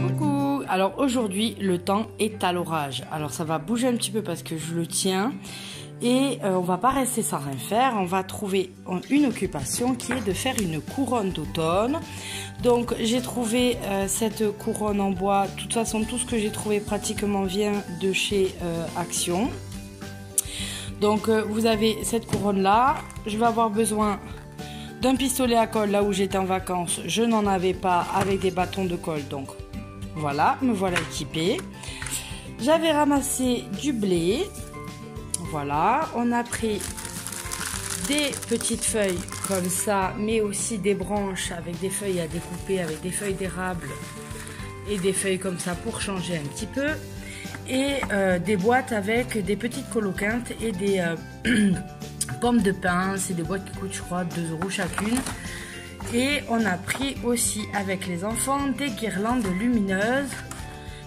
Coucou. Alors aujourd'hui le temps est à l'orage. Alors ça va bouger un petit peu parce que je le tiens. Et on va pas rester sans rien faire, on va trouver une occupation qui est de faire une couronne d'automne. Donc j'ai trouvé cette couronne en bois, de toute façon tout ce que j'ai trouvé pratiquement vient de chez Action. Donc vous avez cette couronne là, je vais avoir besoin d'un pistolet à colle. Là où j'étais en vacances, je n'en avais pas, avec des bâtons de colle, donc voilà, me voilà équipée. J'avais ramassé du blé. Voilà, on a pris des petites feuilles comme ça, mais aussi des branches avec des feuilles à découper, avec des feuilles d'érable et des feuilles comme ça pour changer un petit peu. Et des boîtes avec des petites coloquintes et des pommes de pin. C'est des boîtes qui coûtent, je crois, 2 € chacune. Et on a pris aussi avec les enfants des guirlandes lumineuses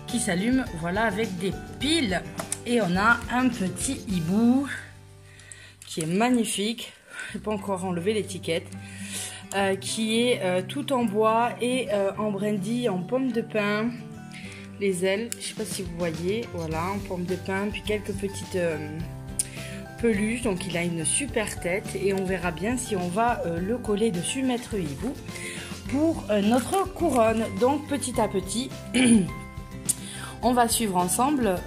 qui s'allument, voilà, avec des piles. Et on a un petit hibou qui est magnifique. Je n'ai pas encore enlevé l'étiquette. Qui est tout en bois et en brindille, en pomme de pin. Les ailes, je ne sais pas si vous voyez, voilà, en pomme de pin. Puis quelques petites peluches. Donc il a une super tête. Et on verra bien si on va le coller dessus, mettre le hibou, pour notre couronne. Donc petit à petit... on va suivre ensemble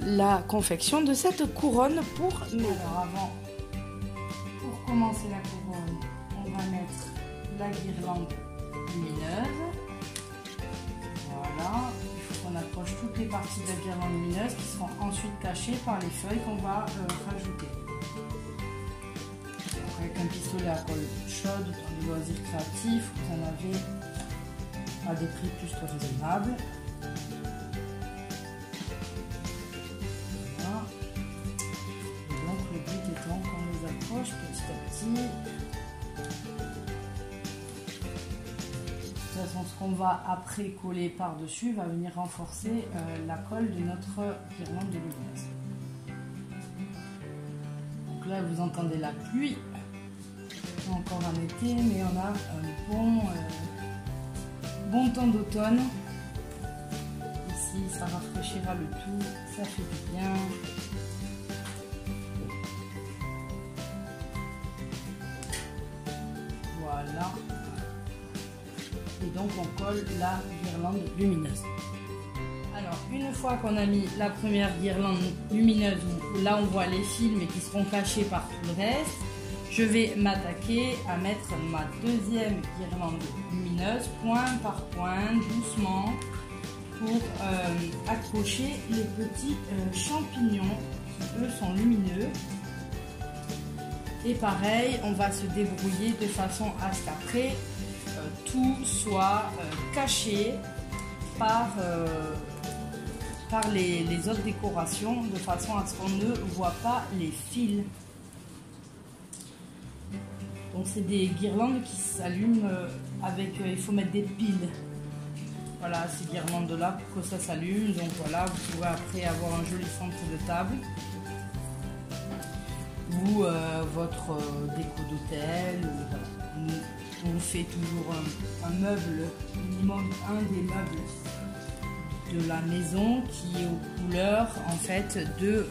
la confection de cette couronne pour nous. Alors avant, pour commencer la couronne, on va mettre la guirlande lumineuse. Voilà, il faut qu'on accroche toutes les parties de la guirlande lumineuse qui seront ensuite cachées par les feuilles qu'on va rajouter. Donc avec un pistolet à colle chaude, dans les loisirs créatifs, vous en avez à des prix plus que raisonnables. Petit à petit. De toute façon, ce qu'on va après coller par-dessus va venir renforcer la colle de notre guirlande de lumineuse. Donc là, vous entendez la pluie. Encore en été, mais on a un bon temps d'automne. Ici, ça rafraîchira le tout, ça fait du bien. Voilà. Et donc on colle la guirlande lumineuse. Alors une fois qu'on a mis la première guirlande lumineuse, là on voit les fils mais qui seront cachés par tout le reste, je vais m'attaquer à mettre ma deuxième guirlande lumineuse point par point, doucement, pour accrocher les petits champignons qui eux sont lumineux. Et pareil, on va se débrouiller de façon à ce qu'après tout soit caché par les autres décorations, de façon à ce qu'on ne voit pas les fils. Donc c'est des guirlandes qui s'allument avec, il faut mettre des piles. Voilà, ces guirlandes là pour que ça s'allume. Donc voilà, vous pouvez après avoir un joli centre de table. Ou votre déco d'hôtel. Voilà. On fait toujours un meuble, minimum un des meubles de la maison qui est aux couleurs en fait de...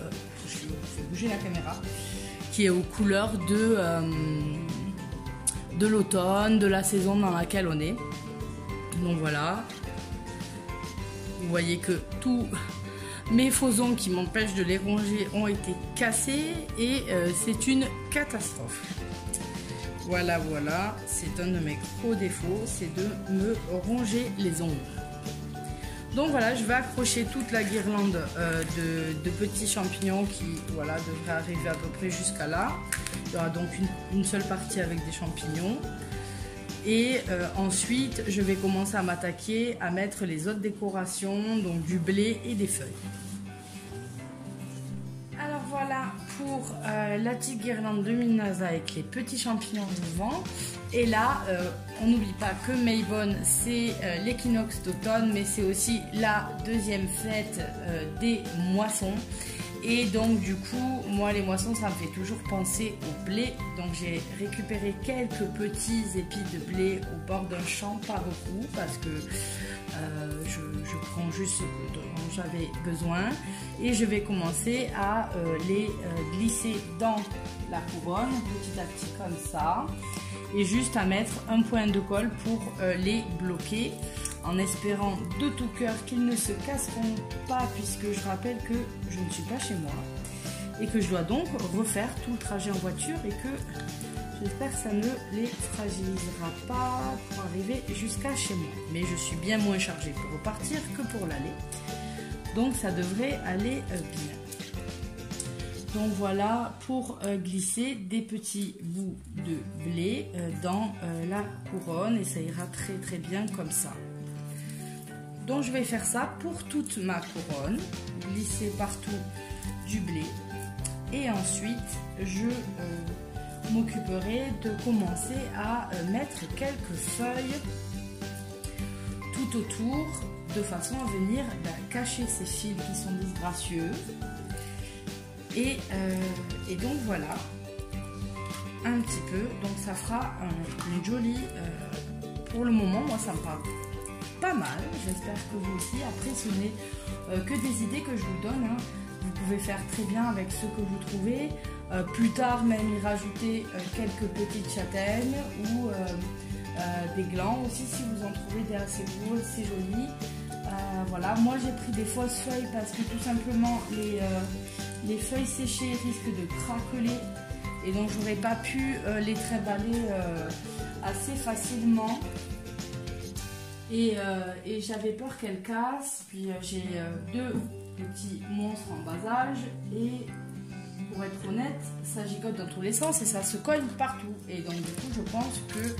je fais bouger la caméra. Qui est aux couleurs de l'automne, de la saison dans laquelle on est. Donc voilà. Vous voyez que tout... mes faux ongles qui m'empêchent de les ronger ont été cassés et c'est une catastrophe. Voilà, voilà, c'est un de mes gros défauts, c'est de me ronger les ongles. Donc voilà, je vais accrocher toute la guirlande de petits champignons qui, voilà, devrait arriver à peu près jusqu'à là. Il y aura donc une seule partie avec des champignons. Et ensuite, je vais commencer à m'attaquer à mettre les autres décorations, donc du blé et des feuilles. Alors voilà pour la petite guirlande lumineuse avec les petits champignons devant. Et là, on n'oublie pas que Maybonne, c'est l'équinoxe d'automne, mais c'est aussi la deuxième fête des moissons. Et donc du coup, moi les moissons ça me fait toujours penser au blé. Donc j'ai récupéré quelques petits épis de blé au bord d'un champ, pas beaucoup parce que je prends juste ce dont j'avais besoin. Et je vais commencer à les glisser dans la couronne petit à petit comme ça. Et juste à mettre un point de colle pour les bloquer. En espérant de tout cœur qu'ils ne se casseront pas, puisque je rappelle que je ne suis pas chez moi et que je dois donc refaire tout le trajet en voiture et que j'espère que ça ne les fragilisera pas pour arriver jusqu'à chez moi. Mais je suis bien moins chargée pour repartir que pour l'aller, donc ça devrait aller bien. Donc voilà pour glisser des petits bouts de blé dans la couronne et ça ira très très bien comme ça. Donc je vais faire ça pour toute ma couronne, glisser partout du blé. Et ensuite, je m'occuperai de commencer à mettre quelques feuilles tout autour, de façon à venir cacher ces fils qui sont disgracieux. Et donc voilà, un petit peu. Donc ça fera une jolie... pour le moment, moi ça me parle pas mal, j'espère que vous aussi. Après ce n'est que des idées que je vous donne, hein. Vous pouvez faire très bien avec ce que vous trouvez, plus tard même y rajouter quelques petites châtaignes ou des glands aussi si vous en trouvez des assez beaux, c'est joli. Voilà, moi j'ai pris des fausses feuilles parce que tout simplement les feuilles séchées risquent de craqueler et donc j'aurais pas pu les trimballer assez facilement. Et j'avais peur qu'elle casse, puis j'ai deux petits monstres en bas âge et pour être honnête, ça gigote dans tous les sens et ça se cogne partout. Et donc du coup je pense que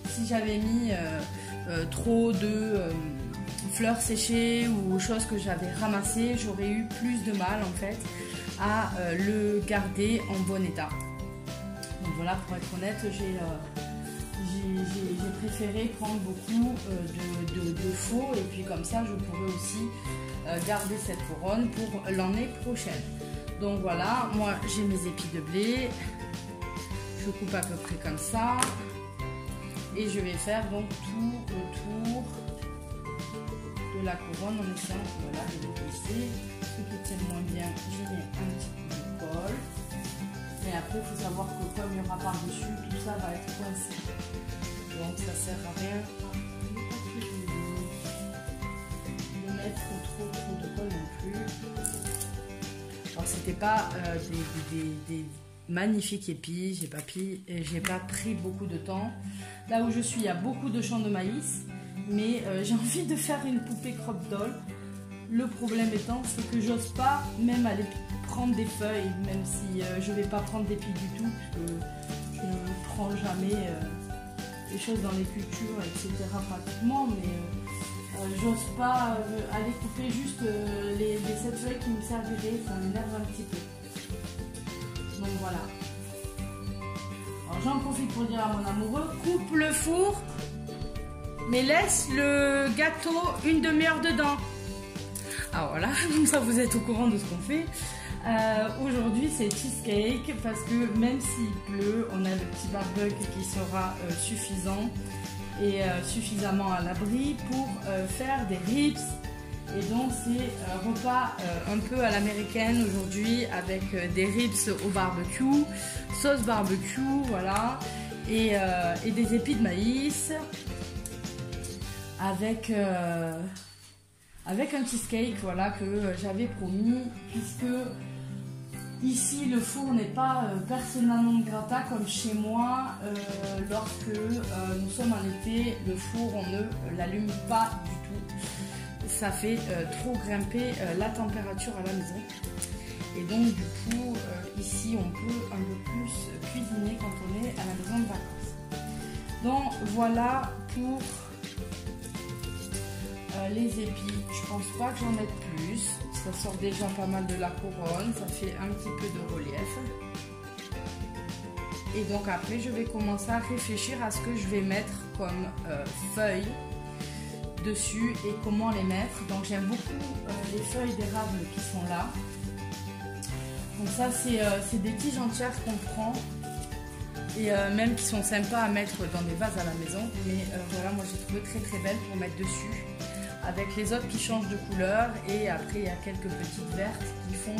si j'avais mis trop de fleurs séchées ou choses que j'avais ramassées, j'aurais eu plus de mal en fait à le garder en bon état. Donc voilà, pour être honnête, j'ai préféré prendre beaucoup de faux et puis comme ça je pourrais aussi garder cette couronne pour l'année prochaine. Donc voilà, moi j'ai mes épis de blé, je coupe à peu près comme ça et je vais faire donc tout autour de la couronne en essayant voilà, de les glisser. Ceux qui tiennent moins bien, j'y mets un petit peu de colle. Mais après il faut savoir que comme il y aura par dessus, tout ça va être coincé. Donc ça sert à rien de mettre trop de colle non plus. Alors c'était pas des magnifiques épis, j'ai pas pris beaucoup de temps. Là où je suis, il y a beaucoup de champs de maïs, mais j'ai envie de faire une poupée crop doll. Le problème étant, c'est que j'ose pas même aller prendre des feuilles, même si je vais pas prendre d'épis du tout, parce que je ne prends jamais des choses dans les cultures, etc. pratiquement, mais j'ose pas aller couper juste les 7 feuilles qui me serviraient, ça m'énerve un petit peu. Donc voilà. Alors j'en profite pour dire à mon amoureux, coupe le four, mais laisse le gâteau une demi-heure dedans. Ah voilà, comme ça vous êtes au courant de ce qu'on fait. Aujourd'hui c'est cheesecake parce que même s'il pleut, on a le petit barbecue qui sera suffisant et suffisamment à l'abri pour faire des ribs. Et donc c'est un repas un peu à l'américaine aujourd'hui avec des ribs au barbecue, sauce barbecue, voilà, et des épis de maïs avec un cheesecake, voilà, que j'avais promis, puisque ici le four n'est pas persona non grata comme chez moi. Lorsque nous sommes en été, le four on ne l'allume pas du tout. Ça fait trop grimper la température à la maison. Et donc du coup, ici on peut un peu plus cuisiner quand on est à la maison de vacances. Donc voilà pour les épis. Je pense pas que j'en mette plus. Ça sort déjà pas mal de la couronne. Ça fait un petit peu de relief. Et donc après, je vais commencer à réfléchir à ce que je vais mettre comme feuilles dessus et comment les mettre. Donc j'aime beaucoup les feuilles d'érable qui sont là. Donc ça, c'est des tiges entières qu'on prend. Et même qui sont sympas à mettre dans des vases à la maison. Mais voilà, moi j'ai trouvé très très belle pour mettre dessus. Avec les autres qui changent de couleur. Et après il y a quelques petites vertes qui font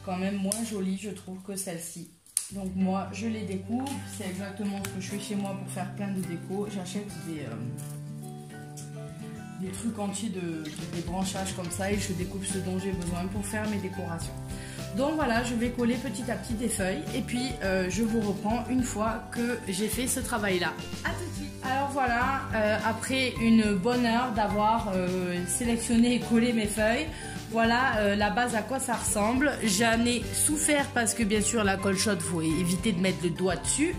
quand même moins jolies, je trouve, que celle-ci. Donc moi je les découpe. C'est exactement ce que je fais chez moi pour faire plein de déco. J'achète des trucs entiers des branchages comme ça. Et je découpe ce dont j'ai besoin pour faire mes décorations. Donc voilà, je vais coller petit à petit des feuilles et puis je vous reprends une fois que j'ai fait ce travail-là. A tout de suite. Alors voilà, après une bonne heure d'avoir sélectionné et collé mes feuilles, voilà la base à quoi ça ressemble. J'en ai souffert parce que bien sûr la colle chaude, il faut éviter de mettre le doigt dessus.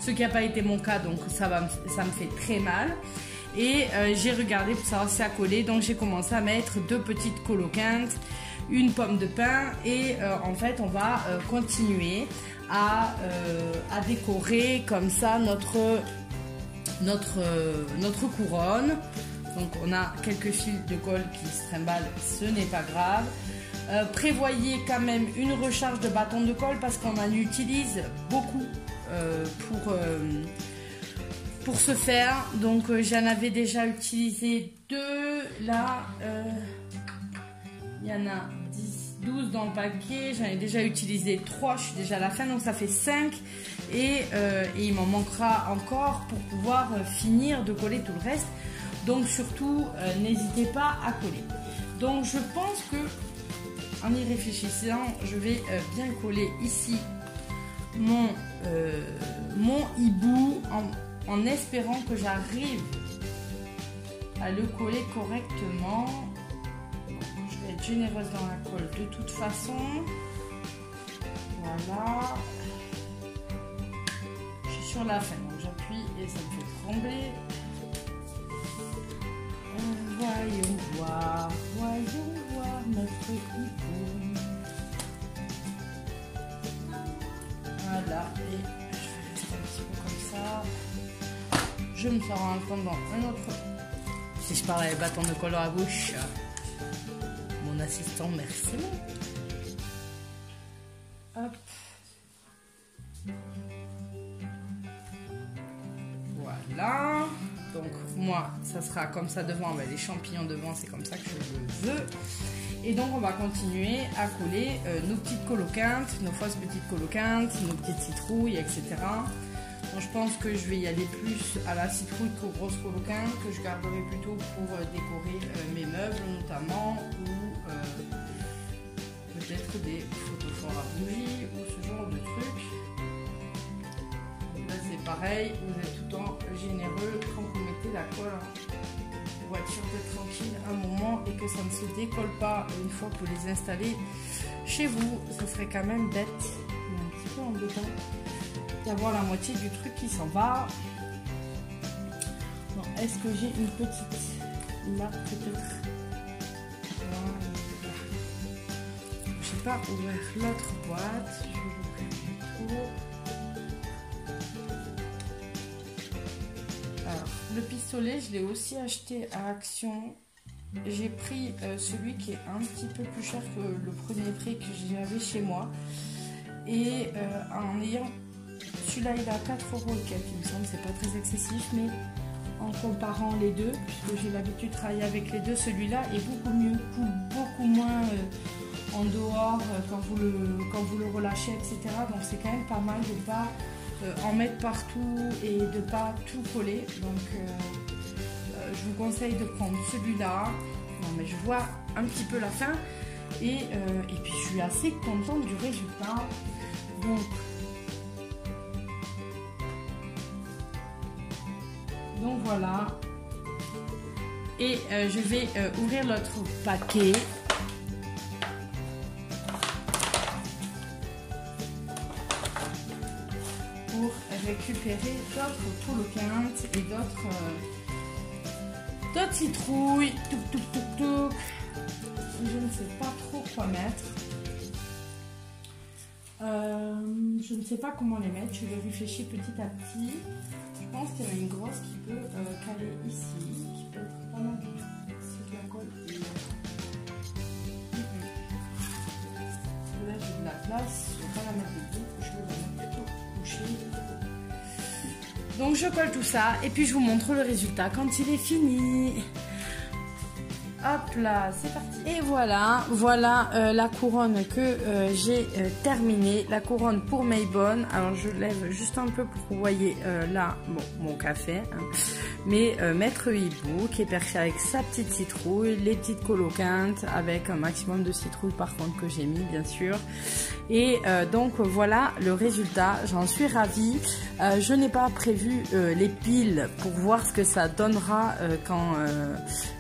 Ce qui n'a pas été mon cas, donc ça me fait très mal. Et j'ai regardé pour savoir si ça collait, donc j'ai commencé à mettre 2 petites coloquintes, une pomme de pin et en fait on va continuer à décorer comme ça notre couronne. Donc on a quelques fils de colle qui se trimballent, ce n'est pas grave. Prévoyez quand même une recharge de bâton de colle parce qu'on en utilise beaucoup pour ce faire. Donc j'en avais déjà utilisé 2 là. Il y en a 12 dans le paquet, j'en ai déjà utilisé 3, je suis déjà à la fin, donc ça fait 5 et il m'en manquera encore pour pouvoir finir de coller tout le reste. Donc surtout, n'hésitez pas à coller. Donc je pense que, en y réfléchissant, je vais bien coller ici mon hibou en espérant que j'arrive à le coller correctement. Être généreuse dans la colle de toute façon. Voilà, je suis sur la fin donc j'appuie et ça me fait trembler. Voyons voir notre hibou. Voilà, et je vais rester un petit peu comme ça. Je me sors en attendant un autre. Si je parle avec bâton de colle dans la bouche, mon assistant, merci. Hop. Voilà. Donc moi, ça sera comme ça devant. Ben, les champignons devant, c'est comme ça que je le veux. Et donc on va continuer à coller nos petites coloquintes, nos fausses petites coloquintes, nos petites citrouilles, etc. Donc je pense que je vais y aller plus à la citrouille qu'aux grosses coloquintes, que je garderai plutôt pour décorer mes meubles notamment, ou peut-être des photophores à bougies ou ce genre de trucs. Là c'est pareil, vous êtes tout le temps généreux quand vous mettez la colle pour être sûr d'être tranquille un moment et que ça ne se décolle pas une fois que vous les installez chez vous. Ça serait quand même bête et un petit peu embêtant d'avoir la moitié du truc qui s'en va. Est-ce que j'ai une petite là peut-être? Je n'ai pas ouvert l'autre boîte, je vais l'ouvrir bientôt. Alors, le pistolet, je l'ai aussi acheté à Action. J'ai pris celui qui est un petit peu plus cher que le premier prix que j'avais chez moi. Et en ayant celui-là, il est à 4 € et quelques, il me semble, c'est pas très excessif, mais en comparant les deux, puisque j'ai l'habitude de travailler avec les deux, celui-là est beaucoup mieux, coule beaucoup moins en dehors quand vous le relâchez, etc. Donc c'est quand même pas mal de ne pas en mettre partout et de ne pas tout coller. Donc je vous conseille de prendre celui-là. Non mais je vois un petit peu la fin et puis je suis assez contente du résultat. Donc voilà. Et je vais ouvrir l'autre paquet. Pour récupérer d'autres coloquintes et d'autres citrouilles. Touc, touc, touc, touc. Je ne sais pas trop quoi mettre. Je ne sais pas comment les mettre. Je vais réfléchir petit à petit. Je pense qu'il y en a une grosse qui peut caler ici. Qui peut être pas mal du tout. C'est de la colle. place, je ne vais pas la mettre debout, je vais la mettre plutôt couchée. Donc je colle tout ça et puis je vous montre le résultat quand il est fini. Hop là, c'est parti. Et voilà, la couronne que j'ai terminée, la couronne pour Maybonne. Alors je lève juste un peu pour que vous voyez là, bon, mon café, hein. Mais Maître Hibou qui est perché avec sa petite citrouille, les petites coloquintes avec un maximum de citrouille par contre que j'ai mis bien sûr. Et donc voilà le résultat, j'en suis ravie. Je n'ai pas prévu les piles pour voir ce que ça donnera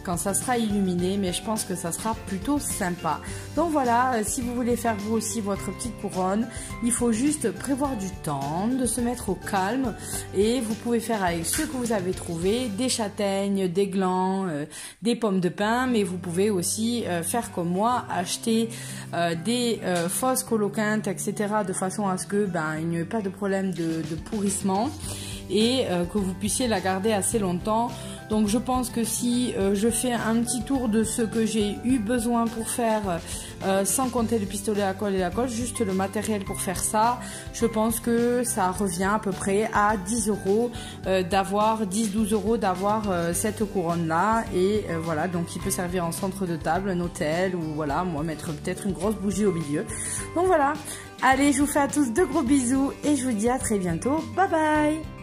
quand ça sera illuminé, mais je pense que ça sera plutôt sympa. Donc voilà, si vous voulez faire vous aussi votre petite couronne, il faut juste prévoir du temps, de se mettre au calme et vous pouvez faire avec ce que vous avez trouvé, des châtaignes, des glands, des pommes de pin, mais vous pouvez aussi faire comme moi, acheter des fausses coloquintes, etc. de façon à ce que il n'y ait pas de problème de pourrissement et que vous puissiez la garder assez longtemps. Donc je pense que si je fais un petit tour de ce que j'ai eu besoin pour faire, sans compter le pistolet à colle et la colle, juste le matériel pour faire ça, je pense que ça revient à peu près à 10 euros d'avoir 10-12 euros d'avoir cette couronne là. Et voilà, donc il peut servir en centre de table, un hôtel ou voilà, moi mettre peut-être une grosse bougie au milieu. Donc voilà, allez, je vous fais à tous de gros bisous et je vous dis à très bientôt, bye bye.